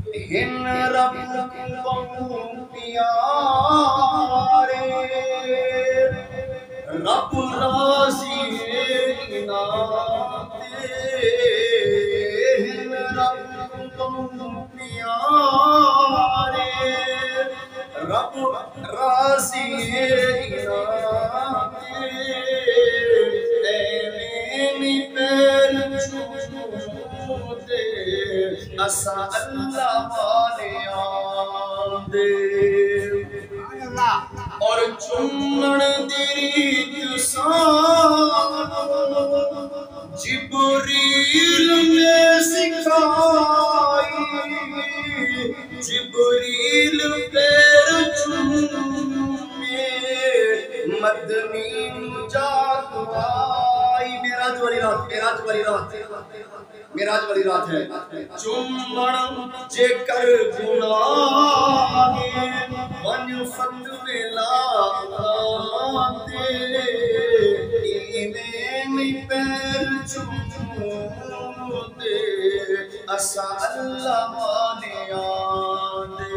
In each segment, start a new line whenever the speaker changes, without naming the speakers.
ہن رب کو پیارے رب راضی انعام ہن رب کو پیارے رب راضی انعام میری پیر چھوٹے اسا اللہ والے آندے اور چمن دیت سان جبریل نے سکھائی جبریل پیر چومے مدنی مجاہد آئی معراج والی رات معراج والی رات ہے چمن جے کر گناہ ون فتوے لا آتے ایمین پیر چومتے اسا اللہ والے آندے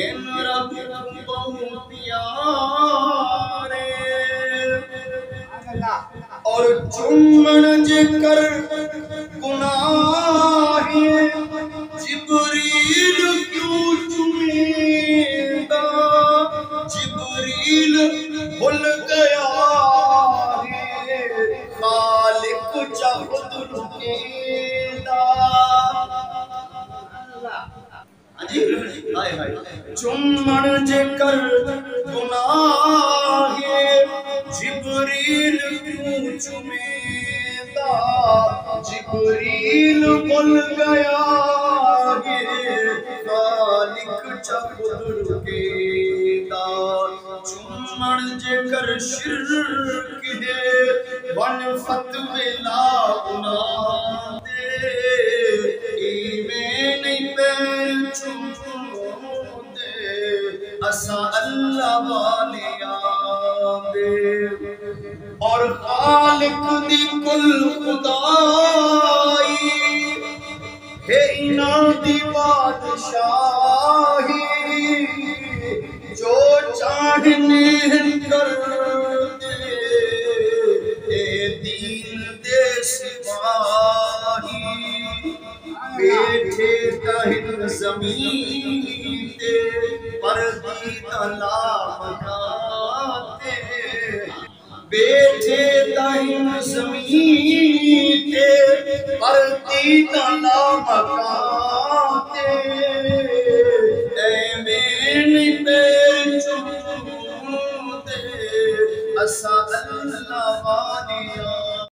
ان رب بہت پیارے اور چمن جے کر گناہ جبریل کیوں چمیندہ جبریل بھول گیا ہے خالق چاہت رکیندہ چمن جے کر گناہ جبریل کیوں چمیندہ جبریل بھول گیا ہے خالق چاہت رکیندہ چمن جے کر شرک ہے ون فتوے لا گناہ دے ایمین پیر چومتے اسا اللہ والے آندے اور خالق دی کل خدائی ہے انہاں دی بادشاہی جو چاہنے کر دے اے دین دے سپاہی بیٹھے تہن زمین تے پردی تلا مکاتے بیٹھے تہن زمین تے پردی تلا مکاتے اے میری پیر چومتے اسا اللہ والے